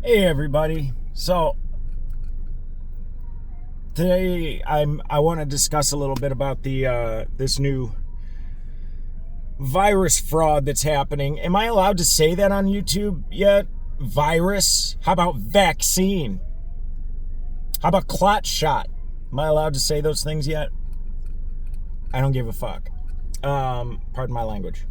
Hey everybody. So today I want to discuss a little bit about the this new virus fraud that's happening. Am I allowed to say that on YouTube yet? Virus? How about vaccine? How about clot shot? Am I allowed to say those things yet? I don't give a fuck. Pardon my language.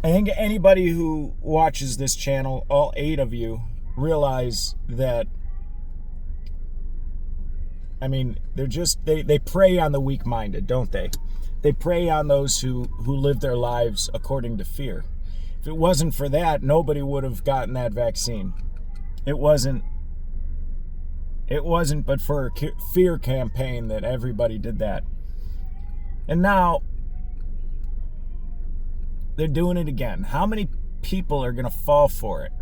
I think anybody who watches this channel, all 8 of you, realize that, I mean, they prey on the weak-minded, don't they? They prey on those who live their lives according to fear. If it wasn't for that, nobody would have gotten that vaccine. It wasn't but for a fear campaign that everybody did that. And now they're doing it again. How many people are going to fall for it?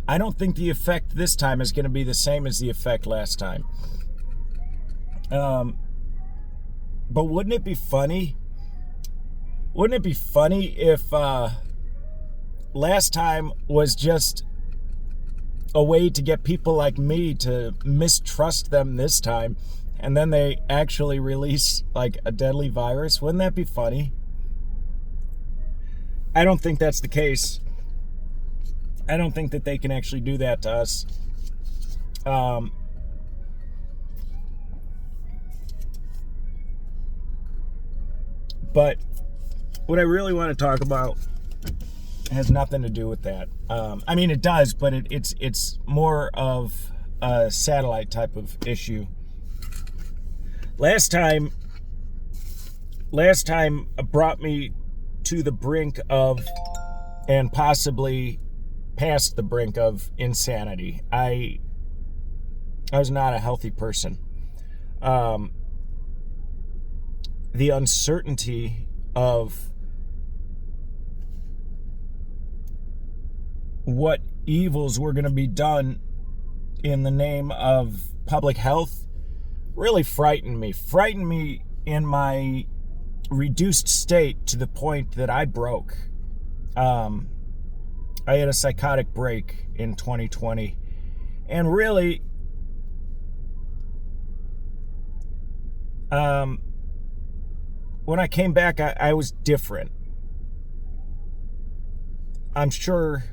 I don't think the effect this time is going to be the same as the effect last time. But wouldn't it be funny? Wouldn't it be funny if last time was just a way to get people like me to mistrust them this time, and then they actually release like a deadly virus? Wouldn't that be funny? I don't think that's the case. I don't think that they can actually do that to us. But what I really want to talk about has nothing to do with that. I mean, it does, but it's more of a satellite type of issue. Last time brought me to the brink of, and possibly past the brink of, insanity. I was not a healthy person. The uncertainty of what evils were going to be done in the name of public health really frightened me in my reduced state, to the point that I broke. I had a psychotic break in 2020, and really when I came back, I was different. I'm sure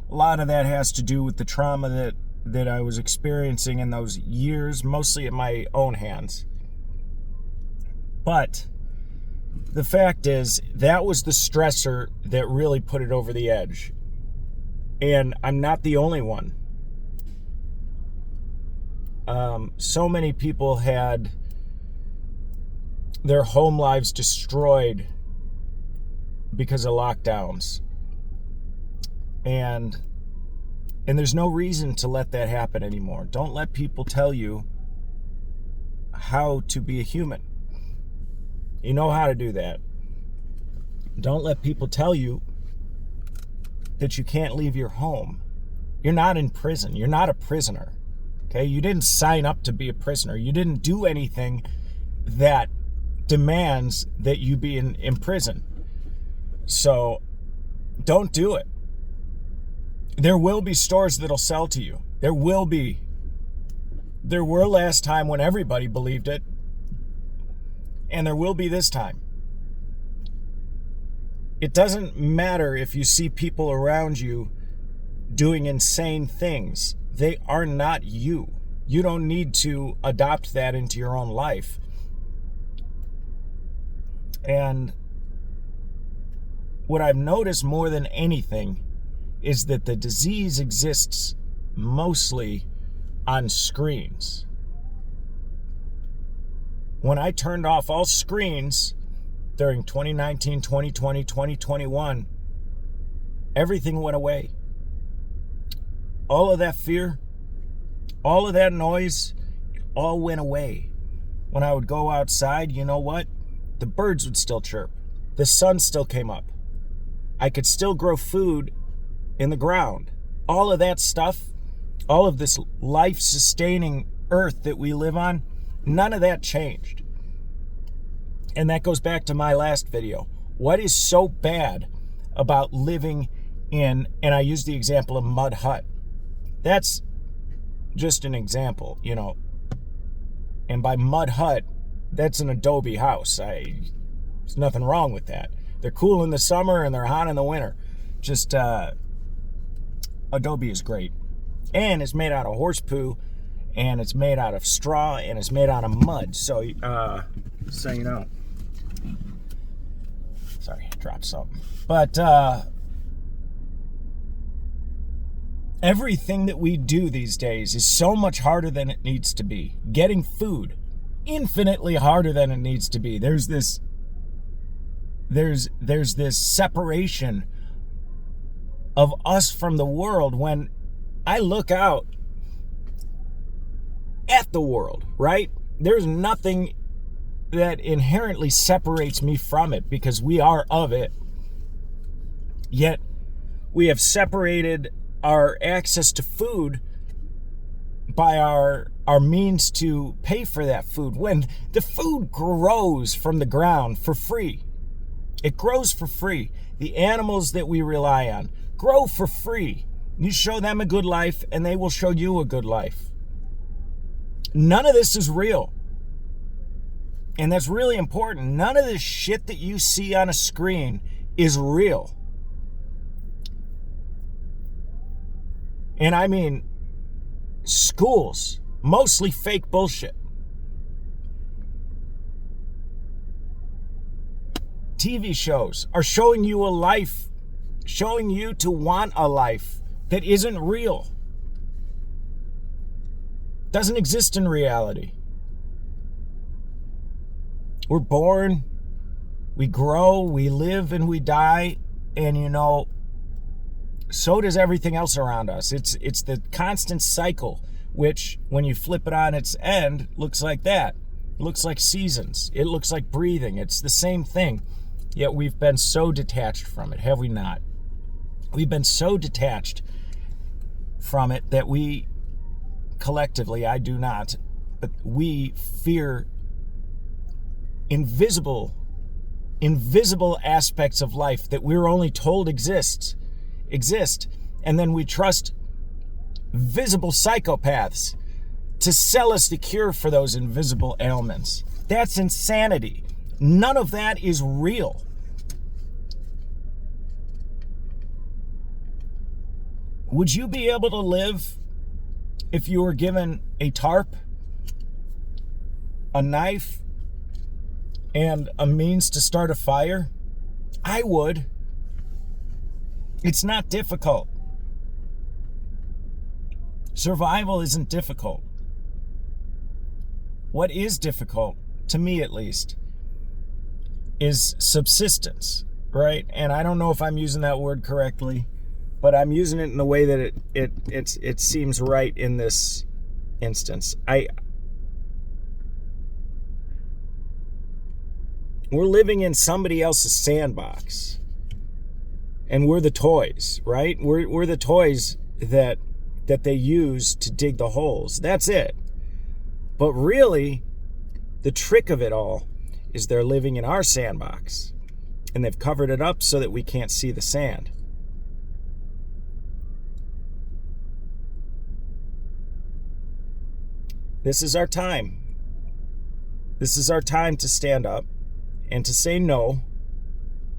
a lot of that has to do with the trauma that I was experiencing in those years, mostly at my own hands. But the fact is, that was the stressor that really put it over the edge. And I'm not the only one. So many people had their home lives destroyed because of lockdowns. And there's no reason to let that happen anymore. Don't let people tell you how to be a human. You know how to do that. Don't let people tell you that you can't leave your home. You're not in prison. You're not a prisoner. Okay? You didn't sign up to be a prisoner. You didn't do anything that demands that you be in prison. So don't do it. There will be stores that'll sell to you. There will be. There were last time when everybody believed it. And there will be this time. It doesn't matter if you see people around you doing insane things. They are not you. You don't need to adopt that into your own life. And what I've noticed more than anything is that the disease exists mostly on screens. When I turned off all screens during 2019, 2020, 2021, everything went away. All of that fear, all of that noise, it all went away. When I would go outside, you know what? The birds would still chirp. The sun still came up. I could still grow food in the ground. All of that stuff, all of this life-sustaining earth that we live on, none of that changed. And that goes back to my last video. What is so bad about living in, and I use the example of mud hut. That's just an example, And by mud hut, that's an adobe house. There's nothing wrong with that. They're cool in the summer and they're hot in the winter. Just adobe is great. And it's made out of horse poo, and it's made out of straw, and it's made out of mud. So you know. Sorry, I dropped something. But everything that we do these days is so much harder than it needs to be. Getting food, infinitely harder than it needs to be. There's this separation of us from the world. When I look out at the world, right? There's nothing that inherently separates me from it because we are of it. Yet we have separated our access to food by our means to pay for that food, when the food grows from the ground for free. It grows for free. The animals that we rely on grow for free. You show them a good life and they will show you a good life. None of this is real. And that's really important. None of this shit that you see on a screen is real. And I mean, schools, mostly fake bullshit. TV shows are showing you a life, showing you to want a life that isn't real. Doesn't exist in reality. We're born, we grow, we live, and we die, and so does everything else around us. It's the constant cycle, which, when you flip it on its end, looks like that. It looks like seasons. It looks like breathing. It's the same thing. Yet we've been so detached from it, have we not? We've been so detached from it that we collectively, I do not, but we fear invisible aspects of life that we're only told exist, and then we trust visible psychopaths to sell us the cure for those invisible ailments. That's insanity. None of that is real. Would you be able to live if you were given a tarp, a knife, and a means to start a fire? I would. It's not difficult. Survival isn't difficult. What is difficult, to me at least, is subsistence, right? And I don't know if I'm using that word correctly, but I'm using it in the way that it seems right in this instance. We're living in somebody else's sandbox, and we're the toys, right? We're the toys that they use to dig the holes. That's it. But really, the trick of it all is they're living in our sandbox, and they've covered it up so that we can't see the sand. This is our time. This is our time to stand up and to say no,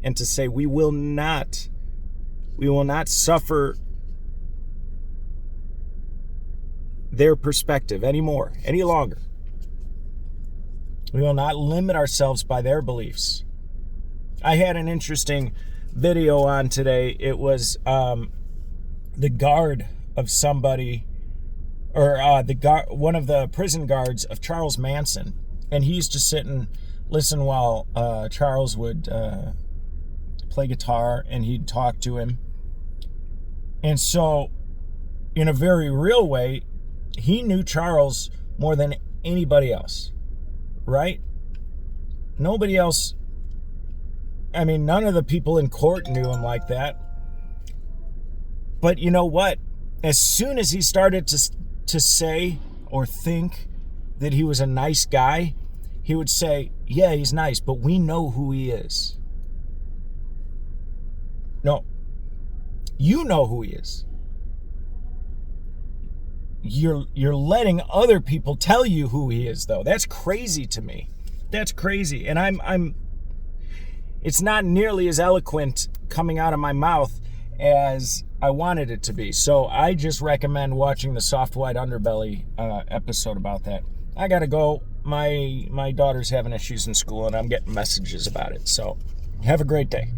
and to say we will not suffer their perspective any longer. We will not limit ourselves by their beliefs. I had an interesting video on today. It was the guard of somebody, or one of the prison guards of Charles Manson, and he used to sit and listen while Charles would play guitar, and he'd talk to him. And so, in a very real way, he knew Charles more than anybody else, right? Nobody else, I mean, none of the people in court knew him like that. But you know what? As soon as he started to say or think that he was a nice guy, he would say, yeah, he's nice, but we know who he is. No. You know who he is. You're letting other people tell you who he is, though. That's crazy to me. That's crazy. And I'm it's not nearly as eloquent coming out of my mouth as I wanted it to be. So I just recommend watching the Soft White Underbelly episode about that. I gotta go. My daughter's having issues in school and I'm getting messages about it. So have a great day.